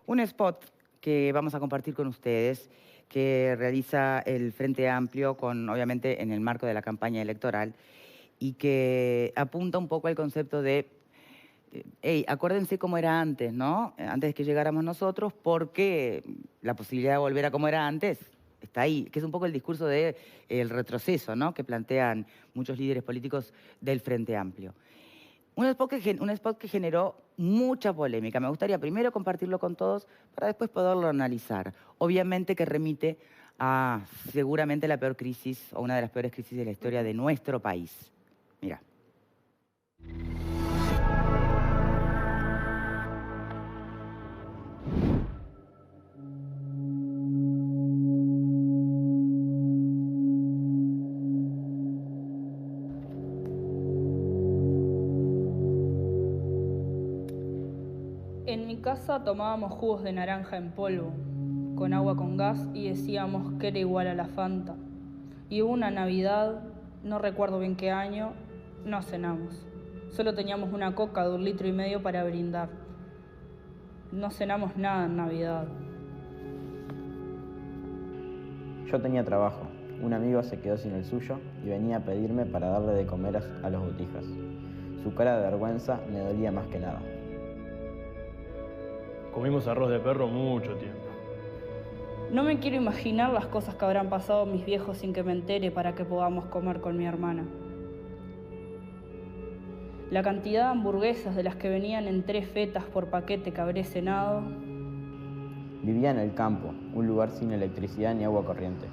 un spot que vamos a compartir con ustedes, que realiza el Frente Amplio, obviamente en el marco de la campaña electoral, y que apunta un poco al concepto de, hey, acuérdense cómo era antes, ¿no? Antes de que llegáramos nosotros, porque la posibilidad de volver a como era antes está ahí, que es un poco el discurso del retroceso, ¿no?, que plantean muchos líderes políticos del Frente Amplio. Un spot que generó mucha polémica. Me gustaría primero compartirlo con todos para después poderlo analizar. Obviamente que remite a seguramente la peor crisis o una de las peores crisis de la historia de nuestro país. Mira. En mi casa tomábamos jugos de naranja en polvo, con agua con gas, y decíamos que era igual a la Fanta. Y una Navidad, no recuerdo bien qué año, no cenamos. Solo teníamos una coca de 1,5 litros para brindar. No cenamos nada en Navidad. Yo tenía trabajo. Un amigo se quedó sin el suyo y venía a pedirme para darle de comer a los botijas. Su cara de vergüenza me dolía más que nada. Comimos arroz de perro mucho tiempo. No me quiero imaginar las cosas que habrán pasado mis viejos sin que me entere para que podamos comer con mi hermana. La cantidad de hamburguesas de las que venían en 3 fetas por paquete que habré cenado. Vivía en el campo, un lugar sin electricidad ni agua corriente.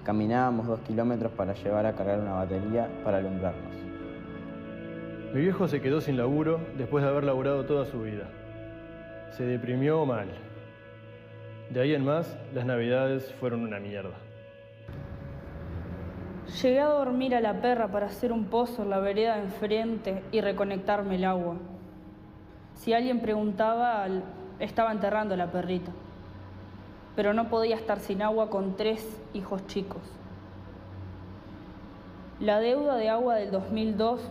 Caminábamos 2 kilómetros para llevar a cargar una batería para alumbrarnos. Mi viejo se quedó sin laburo después de haber laburado toda su vida. Se deprimió mal. De ahí en más, las navidades fueron una mierda. Llegué a dormir a la perra para hacer un pozo en la vereda de enfrente y reconectarme el agua. Si alguien preguntaba, estaba enterrando a la perrita. Pero no podía estar sin agua con 3 hijos chicos. La deuda de agua del 2002,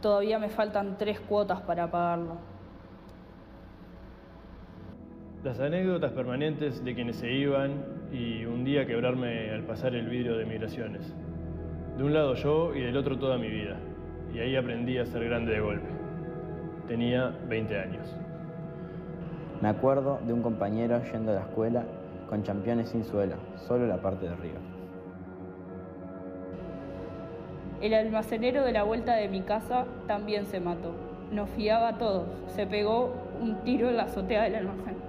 todavía me faltan 3 cuotas para pagarla. Las anécdotas permanentes de quienes se iban y un día quebrarme al pasar el vidrio de migraciones. De un lado yo y del otro toda mi vida. Y ahí aprendí a ser grande de golpe. Tenía 20 años. Me acuerdo de un compañero yendo a la escuela con championes sin suela, solo la parte de arriba. El almacenero de la vuelta de mi casa también se mató. Nos fiaba a todos. Se pegó un tiro en la azotea del almacén.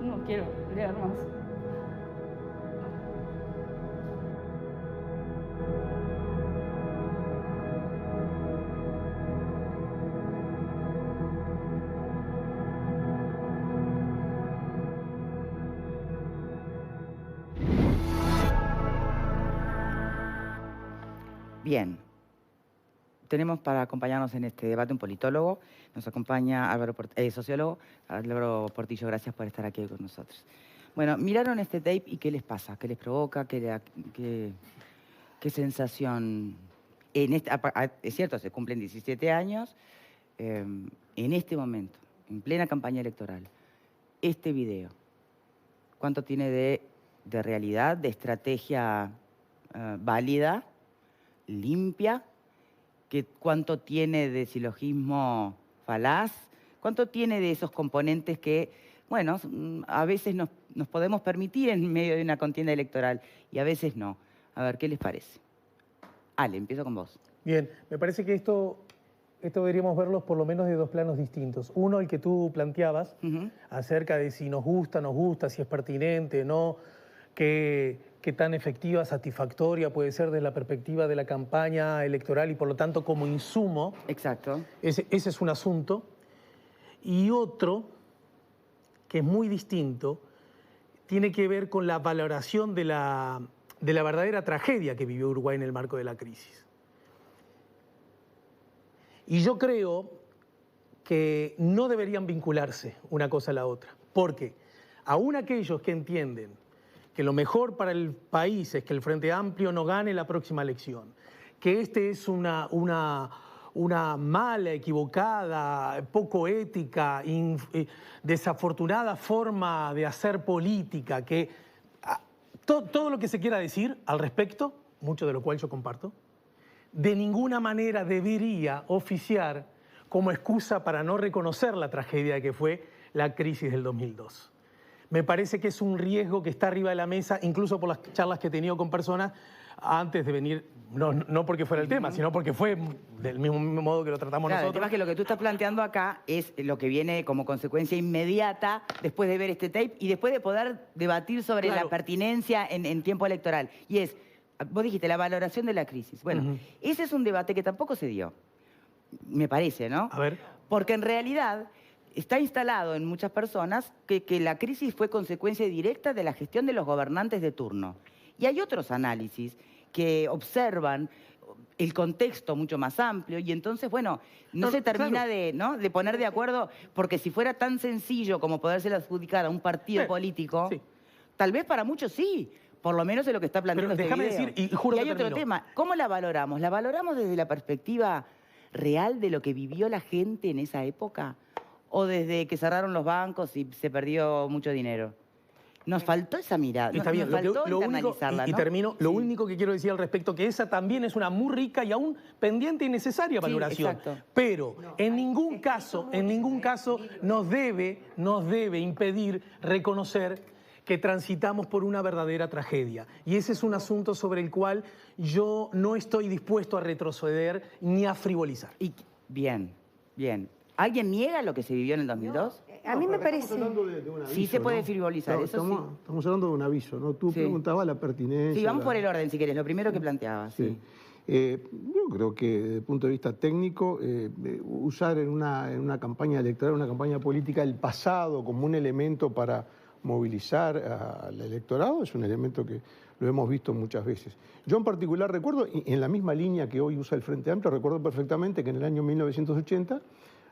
No quiero leer más. Bien. Tenemos para acompañarnos en este debate un politólogo. Nos acompaña sociólogo Álvaro Portillo. Gracias por estar aquí con nosotros. Bueno, ¿miraron este tape y qué les pasa? ¿Qué les provoca? ¿Qué sensación? Es cierto, se cumplen 17 años. En este momento, en plena campaña electoral, este video, ¿cuánto tiene de realidad, de estrategia válida, limpia? ¿Cuánto tiene de silogismo falaz? ¿Cuánto tiene de esos componentes que, bueno, a veces nos podemos permitir en medio de una contienda electoral y a veces no? A ver, ¿qué les parece? Ale, empiezo con vos. Bien, me parece que esto deberíamos verlo por lo menos de 2 planos distintos. Uno, el que tú planteabas, acerca de si nos gusta, si es pertinente, no, qué tan efectiva, satisfactoria puede ser desde la perspectiva de la campaña electoral y por lo tanto como insumo. Exacto. Ese es un asunto. Y otro, que es muy distinto, tiene que ver con la valoración de la verdadera tragedia que vivió Uruguay en el marco de la crisis. Y yo creo que no deberían vincularse una cosa a la otra, porque aún aquellos que entienden que lo mejor para el país es que el Frente Amplio no gane la próxima elección, que este es una una mala, equivocada, poco ética, desafortunada forma de hacer política, que todo lo que se quiera decir al respecto, mucho de lo cual yo comparto, de ninguna manera debería oficiar como excusa para no reconocer la tragedia que fue la crisis del 2002. Me parece que es un riesgo que está arriba de la mesa, incluso por las charlas que he tenido con personas antes de venir, no porque fuera el tema, sino porque fue del mismo modo que lo tratamos Claro, nosotros. el tema es que lo que tú estás planteando acá es lo que viene como consecuencia inmediata después de ver este tape y después de poder debatir sobre la pertinencia en tiempo electoral. Y es, vos dijiste, la valoración de la crisis. Bueno, ese es un debate que tampoco se dio, me parece, ¿no? A ver. Porque en realidad está instalado en muchas personas que la crisis fue consecuencia directa de la gestión de los gobernantes de turno. Y hay otros análisis que observan el contexto mucho más amplio y entonces, bueno, no se termina de poner de acuerdo, porque si fuera tan sencillo como podérselo adjudicar a un partido político, tal vez para muchos sí, por lo menos es lo que está planteando Pero déjame decir, y juro hay que otro termino. tema, ¿cómo la valoramos? ¿La valoramos desde la perspectiva real de lo que vivió la gente en esa época? ¿O desde que cerraron los bancos y se perdió mucho dinero? Nos faltó esa mirada, Está bien, nos faltó lo único, internalizarla, y ¿no? termino, lo único que quiero decir al respecto, que esa también es una muy rica y aún pendiente y necesaria valoración. Exacto. Pero en ningún caso nos debe impedir reconocer que transitamos por una verdadera tragedia. Y ese es un asunto sobre el cual yo no estoy dispuesto a retroceder ni a frivolizar. Y, bien. ¿Alguien niega lo que se vivió en el 2002? A mí me parece... Estamos hablando de un aviso, Sí se puede ¿no? frivolizar, eso sí. Estamos hablando de un aviso, ¿no? Tú preguntabas la pertinencia. Sí, vamos por el orden, si querés, lo primero que planteabas. Sí. Yo creo que desde el punto de vista técnico, usar en una campaña electoral, una campaña política, el pasado como un elemento para movilizar al electorado es un elemento que lo hemos visto muchas veces. Yo en particular recuerdo, en la misma línea que hoy usa el Frente Amplio, recuerdo perfectamente que en el año 1980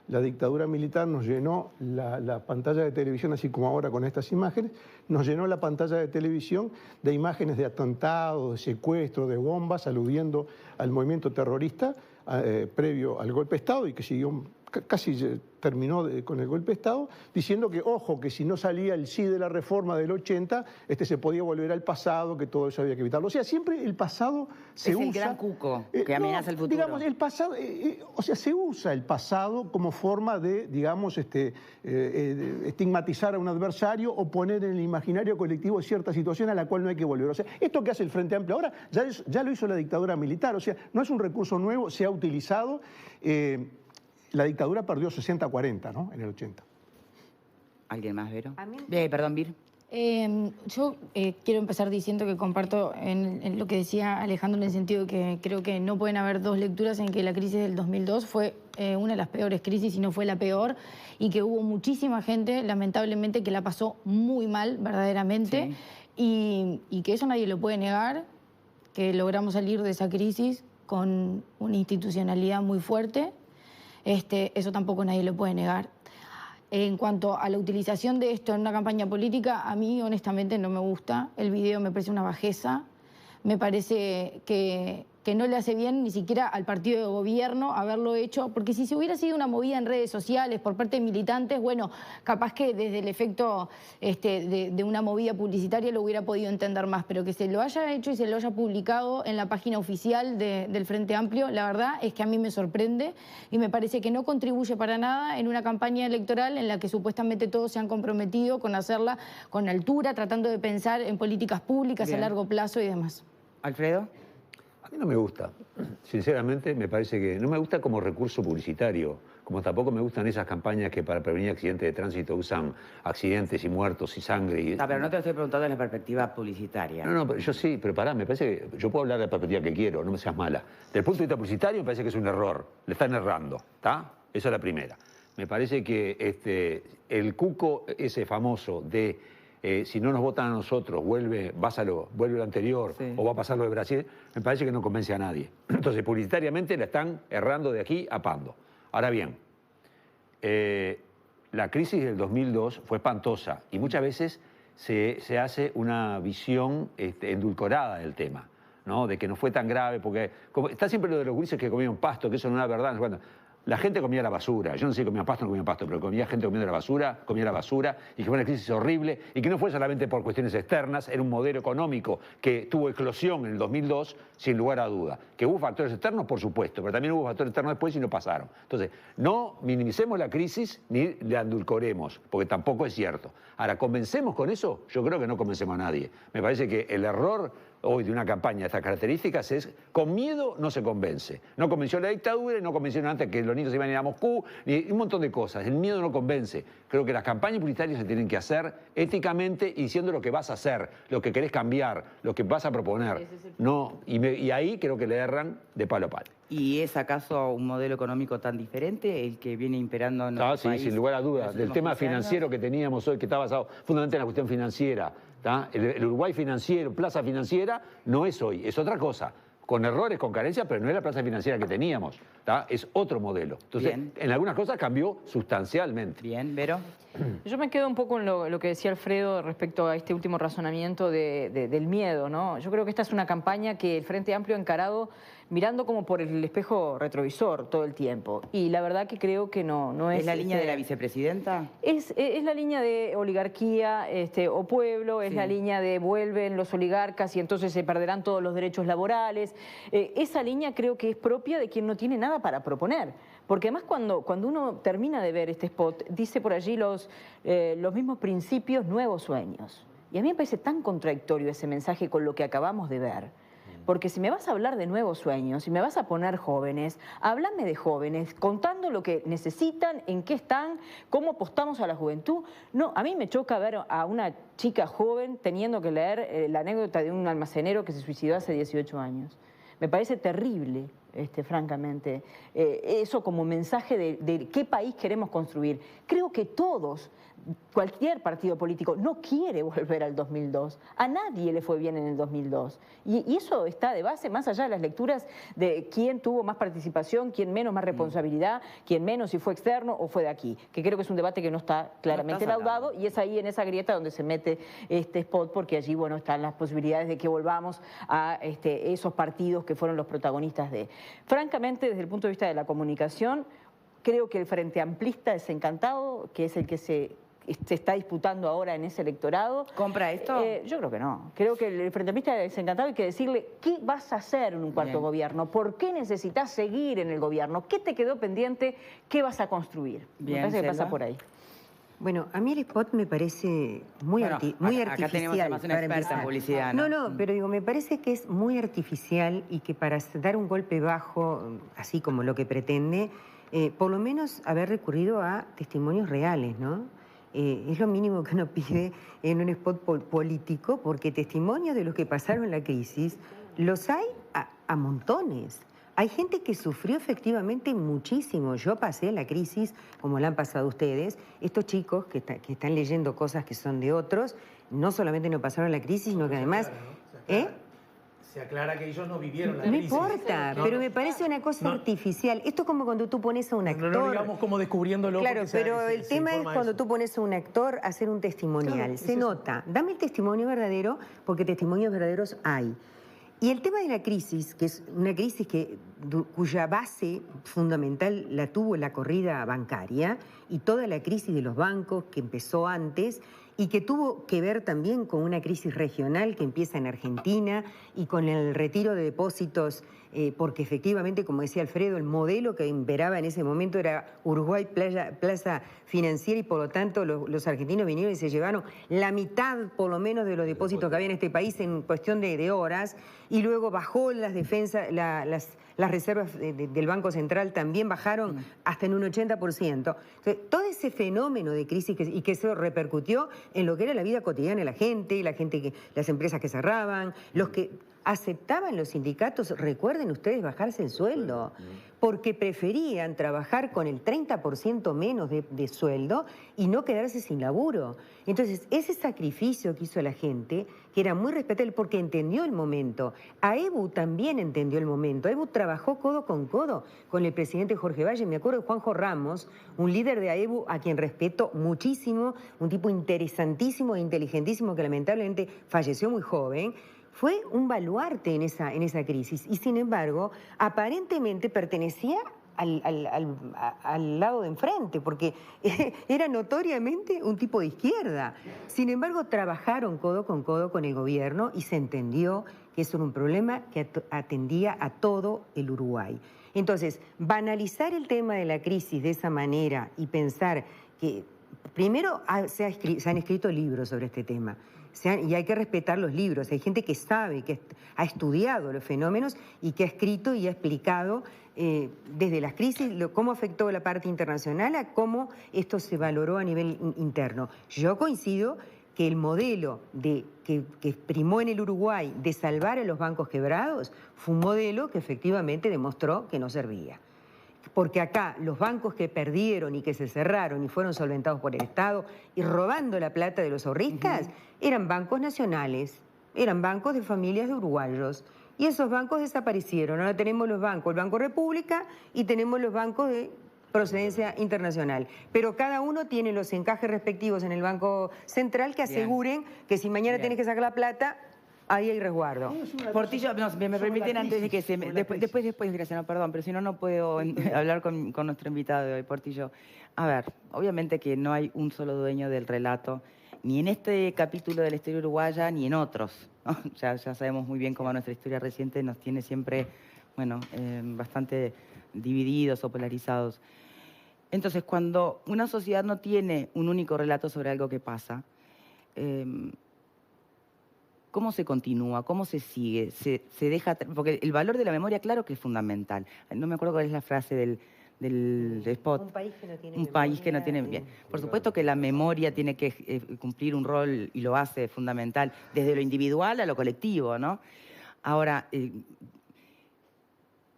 la dictadura militar nos llenó la pantalla de televisión, así como ahora con estas imágenes, nos llenó la pantalla de televisión de imágenes de atentados, de secuestros, de bombas, aludiendo al movimiento terrorista previo al golpe de Estado y que siguió, casi terminó con el golpe de Estado, diciendo que, ojo, que si no salía el sí de la reforma del 80, se podía volver al pasado, que todo eso había que evitarlo. O sea, siempre el pasado se usa... Es el gran cuco que amenaza el futuro. Digamos, el pasado, o sea, se usa el pasado como forma de, digamos, estigmatizar a un adversario o poner en el imaginario colectivo cierta situación a la cual no hay que volver. O sea, esto que hace el Frente Amplio ahora ya lo hizo la dictadura militar. O sea, no es un recurso nuevo, se ha utilizado... La dictadura perdió 60-40, ¿no? En el 80. ¿Alguien más, Vero? A mí- Perdón, Vir. Yo quiero empezar diciendo que comparto en lo que decía Alejandro, en el sentido que creo que no pueden haber dos lecturas en que la crisis del 2002 fue una de las peores crisis, y no fue la peor, y que hubo muchísima gente, lamentablemente, que la pasó muy mal, verdaderamente, y que eso nadie lo puede negar, que logramos salir de esa crisis con una institucionalidad muy fuerte. Eso tampoco nadie lo puede negar. En cuanto a la utilización de esto en una campaña política, a mí honestamente no me gusta. El video me parece una bajeza. Me parece que no le hace bien ni siquiera al partido de gobierno haberlo hecho, porque si se hubiera sido una movida en redes sociales por parte de militantes, bueno, capaz que desde el efecto de una movida publicitaria lo hubiera podido entender más, pero que se lo haya hecho y se lo haya publicado en la página oficial del Frente Amplio, la verdad es que a mí me sorprende y me parece que no contribuye para nada en una campaña electoral en la que supuestamente todos se han comprometido con hacerla con altura, tratando de pensar en políticas públicas a largo plazo y demás. ¿Alfredo? A mí no me gusta, sinceramente me parece que no me gusta como recurso publicitario, como tampoco me gustan esas campañas que para prevenir accidentes de tránsito usan accidentes y muertos y sangre. Pero no te estoy preguntando desde la perspectiva publicitaria. No, pero yo sí, pero pará, me parece que yo puedo hablar de la perspectiva que quiero, no me seas mala. Desde el punto de vista publicitario me parece que es un error, le están errando, ¿está? Esa es la primera. Me parece que el cuco ese famoso de si no nos votan a nosotros, vuelve lo anterior, o va a pasar lo de Brasil, me parece que no convence a nadie. Entonces, publicitariamente la están errando de aquí a Pando. Ahora bien, la crisis del 2002 fue espantosa y muchas veces se hace una visión endulcorada del tema. ¿no? De que no fue tan grave, porque está siempre lo de los gurises que comían pasto, que eso no es verdad. Bueno, la gente comía la basura. Yo no sé si comía pasto o no comía pasto, pero comía gente comiendo la basura, y que fue una crisis horrible, y que no fue solamente por cuestiones externas, era un modelo económico que tuvo eclosión en el 2002, sin lugar a duda. Que hubo factores externos, por supuesto, pero también hubo factores externos después y no pasaron. Entonces, no minimicemos la crisis ni la endulcoremos, porque tampoco es cierto. Ahora, ¿convencemos con eso? Yo creo que no convencemos a nadie. Me parece que el error hoy de una campaña de estas características es, con miedo no se convence. No convenció la dictadura y no convencieron antes que los niños se iban a ir a Moscú, ni un montón de cosas. El miedo no convence. Creo que las campañas publicitarias se tienen que hacer éticamente y diciendo lo que vas a hacer, lo que querés cambiar, lo que vas a proponer. No, y ahí creo que le erran de palo a palo. ¿Y es acaso un modelo económico tan diferente el que viene imperando en nuestro país? Sí, sin lugar a dudas. Del tema financiero que teníamos hoy, que está basado fundamentalmente en la cuestión financiera. El Uruguay financiero, plaza financiera, no es hoy, es otra cosa. Con errores, con carencias, pero no es la plaza financiera que teníamos. Es otro modelo. Entonces, en algunas cosas cambió sustancialmente. Bien, Vero. Yo me quedo un poco en lo que decía Alfredo respecto a este último razonamiento del miedo, ¿no? Yo creo que esta es una campaña que el Frente Amplio ha encarado mirando como por el espejo retrovisor todo el tiempo. Y la verdad que creo que no es... ¿Es la línea de la vicepresidenta? Es la línea de oligarquía o pueblo, es la línea de vuelven los oligarcas y entonces se perderán todos los derechos laborales. Esa línea creo que es propia de quien no tiene nada para proponer. Porque además cuando uno termina de ver este spot, dice por allí los mismos principios, nuevos sueños. Y a mí me parece tan contradictorio ese mensaje con lo que acabamos de ver. Porque si me vas a hablar de nuevos sueños, si me vas a poner jóvenes, háblame de jóvenes, contando lo que necesitan, en qué están, cómo apostamos a la juventud. No, a mí me choca ver a una chica joven teniendo que leer la anécdota de un almacenero que se suicidó hace 18 años. Me parece terrible, francamente, eso como mensaje de qué país queremos construir. Creo que todos, cualquier partido político, no quiere volver al 2002. A nadie le fue bien en el 2002. Y eso está de base, más allá de las lecturas de quién tuvo más participación, quién menos, más responsabilidad, quién menos, si fue externo o fue de aquí. Que creo que es un debate que no está claramente laudado y es ahí en esa grieta donde se mete este spot, porque allí, bueno, están las posibilidades de que volvamos a esos partidos que fueron los protagonistas de... Francamente, desde el punto de vista de la comunicación, creo que el Frente Amplista desencantado, que es el que se está disputando ahora en ese electorado. ¿Compra esto? Yo creo que no. Creo que el Frente Amplista desencantado hay que decirle qué vas a hacer en un cuarto gobierno, por qué necesitas seguir en el gobierno, qué te quedó pendiente, qué vas a construir. Bien, me parece que pasa por ahí. Bueno, a mí el spot me parece muy artificial. Acá tenemos además una experta en publicidad, ¿no? No, pero digo, me parece que es muy artificial y que para dar un golpe bajo, así como lo que pretende, por lo menos haber recurrido a testimonios reales, ¿no? Es lo mínimo que uno pide en un spot político, porque testimonios de los que pasaron la crisis los hay a montones. Hay gente que sufrió efectivamente muchísimo. Yo pasé la crisis, como la han pasado ustedes. Estos chicos que están leyendo cosas que son de otros, no solamente no pasaron la crisis, sino que además... Se aclara que ellos no vivieron la crisis. No importa, pero me parece una cosa artificial. Esto es como cuando tú pones a un actor... No digamos como descubriéndolo. Claro, pero el tema es cuando tú pones a un actor a hacer un testimonial. Claro, se nota. Dame el testimonio verdadero, porque testimonios verdaderos hay. Y el tema de la crisis, que es una crisis cuya base fundamental la tuvo la corrida bancaria y toda la crisis de los bancos que empezó antes y que tuvo que ver también con una crisis regional que empieza en Argentina y con el retiro de depósitos, porque efectivamente, como decía Alfredo, el modelo que imperaba en ese momento era Uruguay plaza financiera y por lo tanto los argentinos vinieron y se llevaron la mitad por lo menos de los depósitos que había en este país en cuestión de horas y luego bajó las defensas, las reservas del Banco Central también bajaron hasta en un 80%. Entonces, todo ese fenómeno de crisis y que eso repercutió en lo que era la vida cotidiana de la gente las empresas que cerraban, los que aceptaban los sindicatos, recuerden ustedes, bajarse el sueldo, porque preferían trabajar con el 30% menos de sueldo y no quedarse sin laburo. Entonces, ese sacrificio que hizo la gente, que era muy respetable porque entendió el momento. AEBU también entendió el momento. AEBU trabajó codo con el presidente Jorge Valle. Me acuerdo de Juanjo Ramos, un líder de AEBU a quien respeto muchísimo, un tipo interesantísimo e inteligentísimo que lamentablemente falleció muy joven. fue un baluarte en esa crisis y sin embargo aparentemente pertenecía al lado de enfrente, porque era notoriamente un tipo de izquierda. Sin embargo, trabajaron codo con el gobierno y se entendió que eso era un problema que atendía a todo el Uruguay. Entonces, banalizar el tema de la crisis de esa manera y pensar que, primero, se han escrito libros sobre este tema. Y hay que respetar los libros. Hay gente que sabe, que ha estudiado los fenómenos y que ha escrito y ha explicado desde las crisis cómo afectó la parte internacional a cómo esto se valoró a nivel interno. Yo coincido que el modelo que primó en el Uruguay de salvar a los bancos quebrados fue un modelo que efectivamente demostró que no servía. Porque acá los bancos que perdieron y que se cerraron y fueron solventados por el Estado y robando la plata de los ahorristas, eran bancos nacionales, eran bancos de familias de uruguayos. Y esos bancos desaparecieron. Ahora tenemos los bancos, el Banco República y tenemos los bancos de procedencia internacional. Pero cada uno tiene los encajes respectivos en el Banco Central que aseguren que si mañana tenés que sacar la plata, ahí hay resguardo. Portillo, no, me permiten antes de que se me... Después, Graciano, perdón, pero si no, no puedo hablar con nuestro invitado de hoy, Portillo. A ver, obviamente que no hay un solo dueño del relato, ni en este capítulo de la historia uruguaya, ni en otros, ¿no? Ya sabemos muy bien cómo nuestra historia reciente nos tiene siempre, bueno, bastante divididos o polarizados. Entonces, cuando una sociedad no tiene un único relato sobre algo que pasa, ¿cómo se continúa? ¿Cómo se sigue? ¿Se deja...? Porque el valor de la memoria, claro que es fundamental. No me acuerdo cuál es la frase del spot. Un país que no tiene Un país que no tiene... Bien. Por supuesto que la memoria tiene que cumplir un rol, y lo hace, fundamental, desde lo individual a lo colectivo, ¿no? Ahora,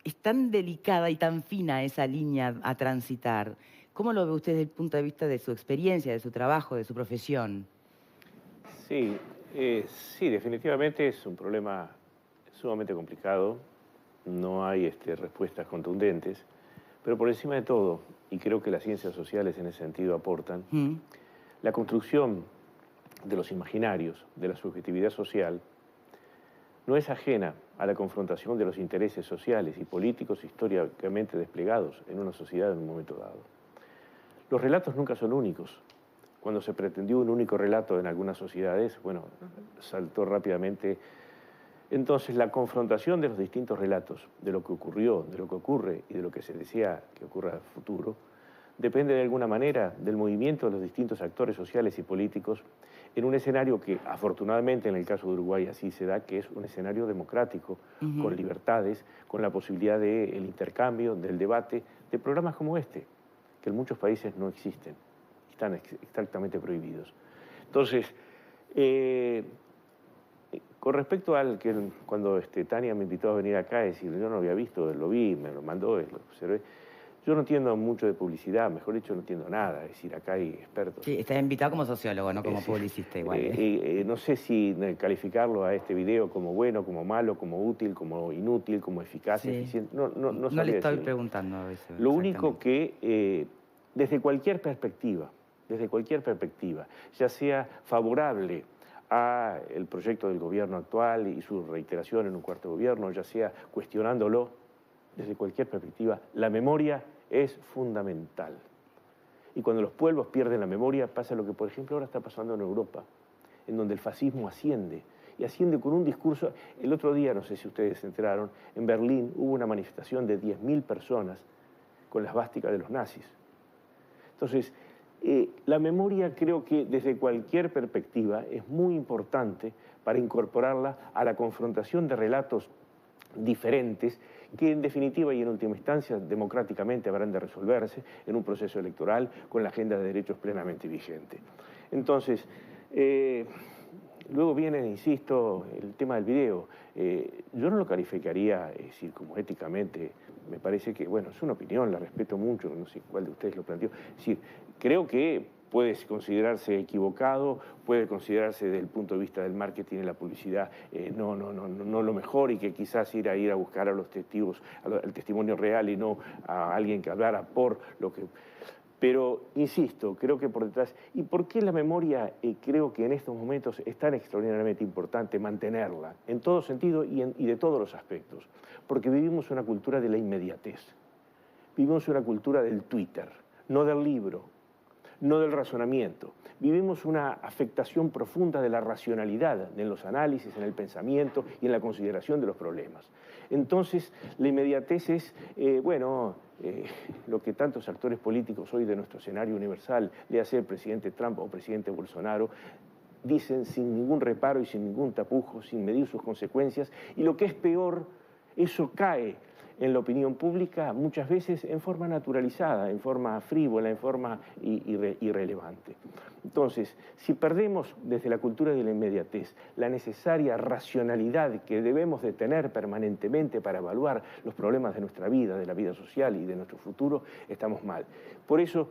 es tan delicada y tan fina esa línea a transitar. ¿Cómo lo ve usted desde el punto de vista de su experiencia, de su trabajo, de su profesión? Sí, sí, definitivamente es un problema sumamente complicado. No hay respuestas contundentes. Pero por encima de todo, y creo que las ciencias sociales en ese sentido aportan, la construcción de los imaginarios, de la subjetividad social, no es ajena a la confrontación de los intereses sociales y políticos históricamente desplegados en una sociedad en un momento dado. Los relatos nunca son únicos. Cuando se pretendió un único relato en algunas sociedades, bueno, saltó rápidamente. Entonces, la confrontación de los distintos relatos, de lo que ocurrió, de lo que ocurre y de lo que se desea que ocurra en el futuro, depende de alguna manera del movimiento de los distintos actores sociales y políticos en un escenario que, afortunadamente, en el caso de Uruguay así se da, que es un escenario democrático, con libertades, con la posibilidad del intercambio, del debate, de programas como este, que en muchos países no existen, están exactamente prohibidos. Entonces, con respecto al que cuando Tania me invitó a venir acá, es decir, yo no lo había visto, lo vi, me lo mandó, lo observé. Yo no entiendo mucho de publicidad, mejor dicho, no entiendo nada, es decir, acá hay expertos. Sí, está invitado como sociólogo, no como publicista igual. No sé si calificarlo a este video como bueno, como malo, como útil, como inútil, como eficaz, eficiente. No le estoy preguntando a veces. Lo único que, desde cualquier perspectiva, ya sea favorable al proyecto del gobierno actual y su reiteración en un cuarto gobierno, ya sea cuestionándolo, desde cualquier perspectiva, la memoria es fundamental. Y cuando los pueblos pierden la memoria, pasa lo que, por ejemplo, ahora está pasando en Europa, en donde el fascismo asciende, y asciende con un discurso. El otro día, no sé si ustedes se enteraron, en Berlín hubo una manifestación de 10.000 personas con la esvástica de los nazis. Entonces, la memoria creo que desde cualquier perspectiva es muy importante para incorporarla a la confrontación de relatos diferentes que en definitiva y en última instancia democráticamente habrán de resolverse en un proceso electoral con la agenda de derechos plenamente vigente. Entonces, luego viene, insisto, el tema del video. Yo no lo calificaría, es decir, como éticamente, me parece que, bueno, es una opinión, la respeto mucho, no sé cuál de ustedes lo planteó. Es decir, creo que puede considerarse equivocado, puede considerarse desde el punto de vista del marketing y la publicidad no lo mejor, y que quizás ir a buscar a los testigos, al testimonio real y no a alguien que hablara por lo que... Pero, insisto, creo que por detrás... ¿Y por qué la memoria creo que en estos momentos es tan extraordinariamente importante mantenerla, en todo sentido y de todos los aspectos? Porque vivimos una cultura de la inmediatez. Vivimos una cultura del Twitter, no del libro, no del razonamiento. Vivimos una afectación profunda de la racionalidad en los análisis, en el pensamiento y en la consideración de los problemas. Entonces, la inmediatez es, lo que tantos actores políticos hoy de nuestro escenario universal, le hace el presidente Trump o presidente Bolsonaro, dicen sin ningún reparo y sin ningún tapujo, sin medir sus consecuencias, y lo que es peor, eso cae en la opinión pública muchas veces en forma naturalizada, en forma frívola, en forma irrelevante. Entonces, si perdemos desde la cultura de la inmediatez la necesaria racionalidad que debemos de tener permanentemente para evaluar los problemas de nuestra vida, de la vida social y de nuestro futuro, estamos mal. Por eso,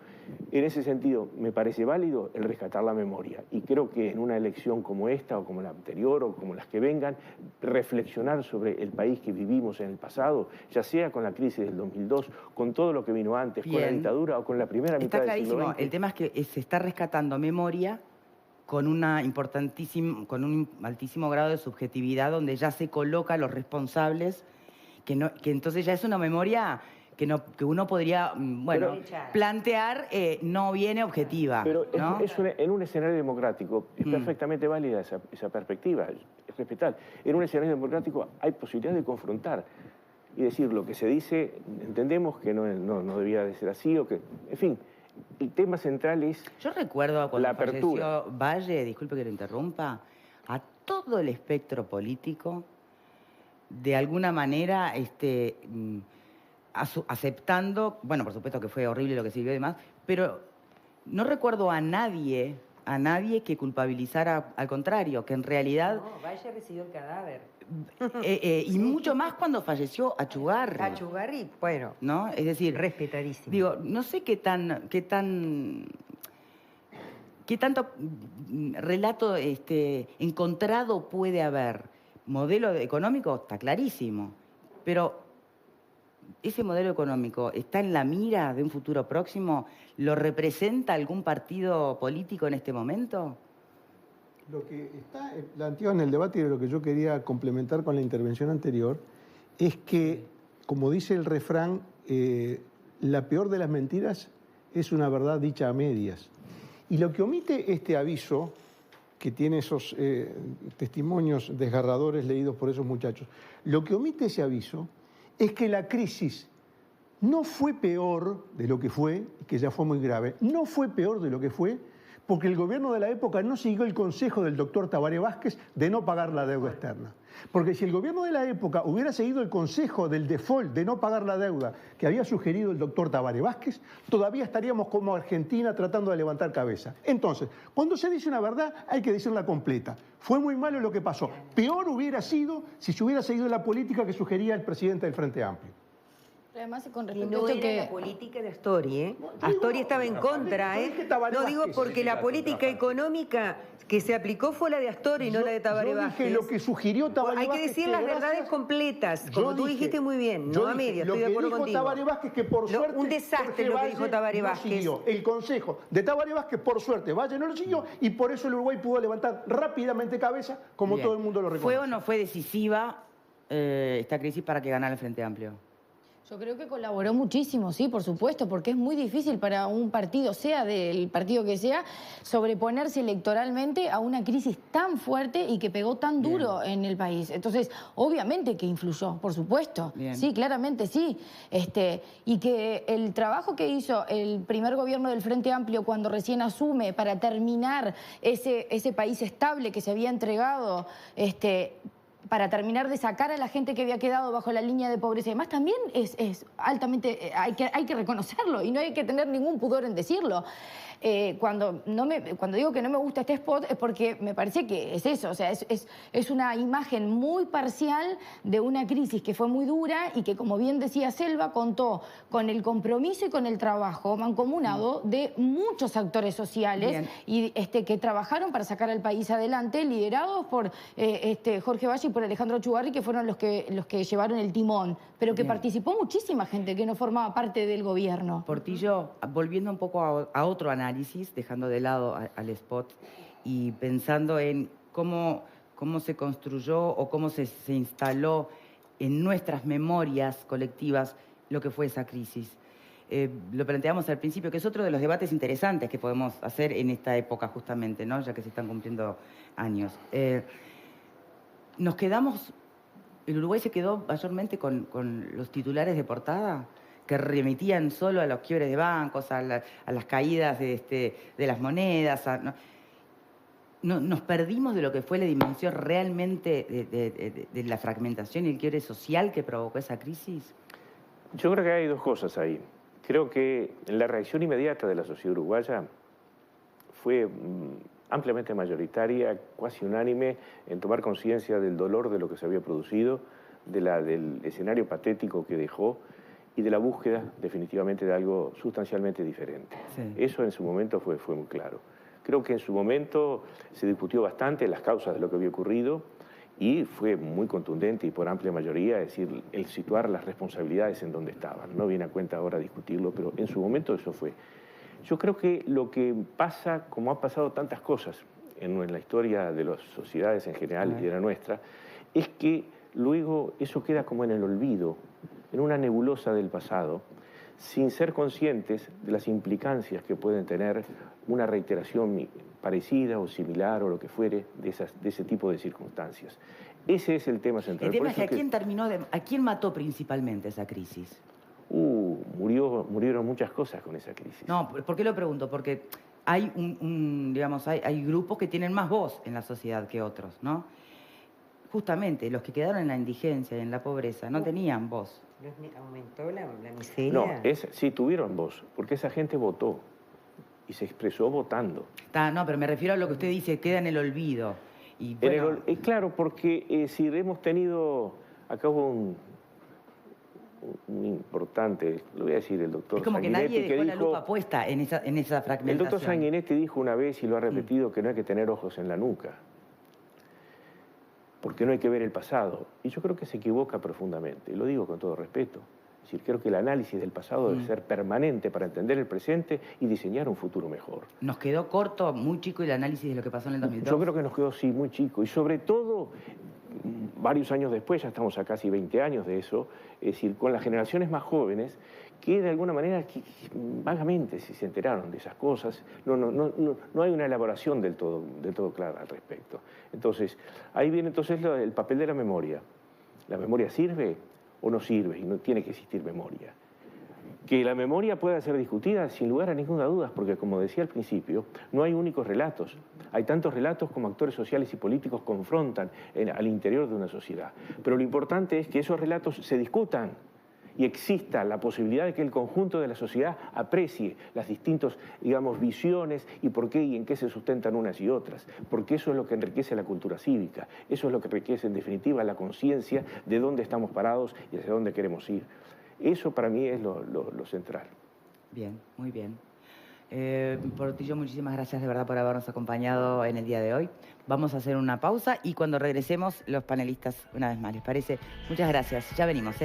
en ese sentido, me parece válido el rescatar la memoria. Y creo que en una elección como esta, o como la anterior, o como las que vengan, reflexionar sobre el país que vivimos en el pasado, ya sea con la crisis del 2002, con todo lo que vino antes, con la dictadura o con la primera mitad del siglo XX. Está clarísimo. El tema es que se está rescatando memoria con un altísimo grado de subjetividad, donde ya se coloca a los responsables, que entonces ya es una memoria que uno podría, plantear no viene objetiva. Pero ¿no? en un escenario democrático es perfectamente válida esa perspectiva, es respetable. En un escenario democrático hay posibilidad de confrontar y decir lo que se dice, entendemos que no debía de ser así, o que, en fin, el tema central es Yo recuerdo cuando la apertura. falleció Valle, disculpe que lo interrumpa, a todo el espectro político, de alguna manera, aceptando, bueno, por supuesto que fue horrible lo que sirvió y demás, pero no recuerdo a nadie que culpabilizara, al contrario, que en realidad... No, Valle recibió el cadáver. Y mucho más cuando falleció Achugarri. Achugarri, bueno, ¿no? Es decir, respetadísimo. Digo, no sé qué tanto relato encontrado puede haber. Modelo económico está clarísimo, pero ¿ese modelo económico está en la mira de un futuro próximo? ¿Lo representa algún partido político en este momento? Lo que está planteado en el debate y lo que yo quería complementar con la intervención anterior es que, como dice el refrán, la peor de las mentiras es una verdad dicha a medias. Y lo que omite este aviso, que tiene esos testimonios desgarradores leídos por esos muchachos, lo que omite ese aviso es que la crisis no fue peor de lo que fue, que ya fue muy grave, no fue peor de lo que fue, porque el gobierno de la época no siguió el consejo del doctor Tabaré Vázquez de no pagar la deuda externa. Porque si el gobierno de la época hubiera seguido el consejo del default de no pagar la deuda que había sugerido el doctor Tabaré Vázquez, todavía estaríamos como Argentina tratando de levantar cabeza. Entonces, cuando se dice una verdad, hay que decirla completa. Fue muy malo lo que pasó. Peor hubiera sido si se hubiera seguido la política que sugería el presidente del Frente Amplio. Además, con y no era la política de Astori, ¿eh? Astori estaba en contra, ¿eh? No digo porque la política económica que se aplicó fue la de Astori, no la de Tabaré Vázquez. Yo dije lo que sugirió Tabaré Vázquez. Hay que decir las verdades completas, como tú dijiste muy bien, no a medias, estoy de acuerdo contigo. Tabaré Vázquez, que por suerte... Un desastre lo que dijo Tabaré Vázquez. El consejo de Tabaré Vázquez, por suerte, Valle no lo siguió, y por eso el Uruguay pudo levantar rápidamente cabeza, como todo el mundo lo reconoce. ¿Fue o no fue decisiva esta crisis para que ganara el Frente Amplio? Yo creo que colaboró muchísimo, sí, por supuesto, porque es muy difícil para un partido, sea del partido que sea, sobreponerse electoralmente a una crisis tan fuerte y que pegó tan duro en el país. Entonces, obviamente que influyó, por supuesto. Bien. Sí, claramente sí. Y que el trabajo que hizo el primer gobierno del Frente Amplio cuando recién asume para terminar ese país estable que se había entregado, para terminar de sacar a la gente que había quedado bajo la línea de pobreza y demás, también es altamente, hay que reconocerlo y no hay que tener ningún pudor en decirlo. cuando digo que no me gusta este spot es porque me parece que es eso, o sea, es una imagen muy parcial de una crisis que fue muy dura y que, como bien decía Selva, contó con el compromiso y con el trabajo mancomunado de muchos actores sociales y que trabajaron para sacar al país adelante, liderados por Jorge Valle y por Alejandro Chugarri, que fueron los que llevaron el timón, pero que participó muchísima gente que no formaba parte del gobierno. Portillo, volviendo un poco a otro análisis, dejando de lado al spot y pensando en cómo se construyó o cómo se instaló en nuestras memorias colectivas lo que fue esa crisis. Lo planteamos al principio, que es otro de los debates interesantes que podemos hacer en esta época justamente, ¿no? Ya que se están cumpliendo años. Nos quedamos, el Uruguay se quedó mayormente con los titulares de portada que remitían solo a los quiebres de bancos, a las caídas de las monedas. Nos perdimos de lo que fue la dimensión realmente de la fragmentación y el quiebre social que provocó esa crisis. Yo creo que hay dos cosas ahí. Creo que la reacción inmediata de la sociedad uruguaya fue ampliamente mayoritaria, casi unánime, en tomar conciencia del dolor de lo que se había producido, del escenario patético que dejó y de la búsqueda definitivamente de algo sustancialmente diferente. Sí. Eso en su momento fue muy claro. Creo que en su momento se discutió bastante las causas de lo que había ocurrido y fue muy contundente y por amplia mayoría, es decir, el situar las responsabilidades en donde estaban. No viene a cuenta ahora discutirlo, pero en su momento eso fue. Yo creo que lo que pasa, como ha pasado tantas cosas en la historia de las sociedades en general y de la nuestra, es que luego eso queda como en el olvido, en una nebulosa del pasado, sin ser conscientes de las implicancias que pueden tener una reiteración parecida o similar o lo que fuere de ese tipo de circunstancias. Ese es el tema central. El tema es que ¿a quién mató principalmente esa crisis? Murieron muchas cosas con esa crisis. No, ¿por qué lo pregunto? Porque hay hay grupos que tienen más voz en la sociedad que otros, ¿no? Justamente los que quedaron en la indigencia y en la pobreza no tenían voz. ¿Aumentó la miseria? No, sí tuvieron voz, porque esa gente votó y se expresó votando. No, pero me refiero a lo que usted dice, queda en el olvido. Y bueno... claro, porque si hemos tenido, acá hubo un importante, lo voy a decir el doctor es como Sanguinetti, que nadie dejó la lupa puesta en esa fragmentación. El doctor Sanguinetti dijo una vez, y lo ha repetido, que no hay que tener ojos en la nuca, porque no hay que ver el pasado. Y yo creo que se equivoca profundamente, lo digo con todo respeto. Es decir, creo que el análisis del pasado debe ser permanente para entender el presente y diseñar un futuro mejor. ¿Nos quedó corto, muy chico, el análisis de lo que pasó en el 2002? Yo creo que nos quedó, sí, muy chico. Y sobre todo, varios años después, ya estamos a casi 20 años de eso, es decir, con las generaciones más jóvenes, que de alguna manera, vagamente, si se enteraron de esas cosas, no hay una elaboración del todo clara al respecto. Entonces, ahí viene entonces el papel de la memoria. ¿La memoria sirve o no sirve? Y no tiene que existir memoria. Que la memoria pueda ser discutida sin lugar a ninguna duda, porque como decía al principio, no hay únicos relatos. Hay tantos relatos como actores sociales y políticos confrontan al interior de una sociedad. Pero lo importante es que esos relatos se discutan y exista la posibilidad de que el conjunto de la sociedad aprecie las distintas, visiones y por qué y en qué se sustentan unas y otras. Porque eso es lo que enriquece la cultura cívica, eso es lo que enriquece en definitiva la conciencia de dónde estamos parados y hacia dónde queremos ir. Eso para mí es lo central. Bien, muy bien. Portillo, muchísimas gracias de verdad por habernos acompañado en el día de hoy. Vamos a hacer una pausa y cuando regresemos los panelistas una vez más, ¿les parece? Muchas gracias, ya venimos,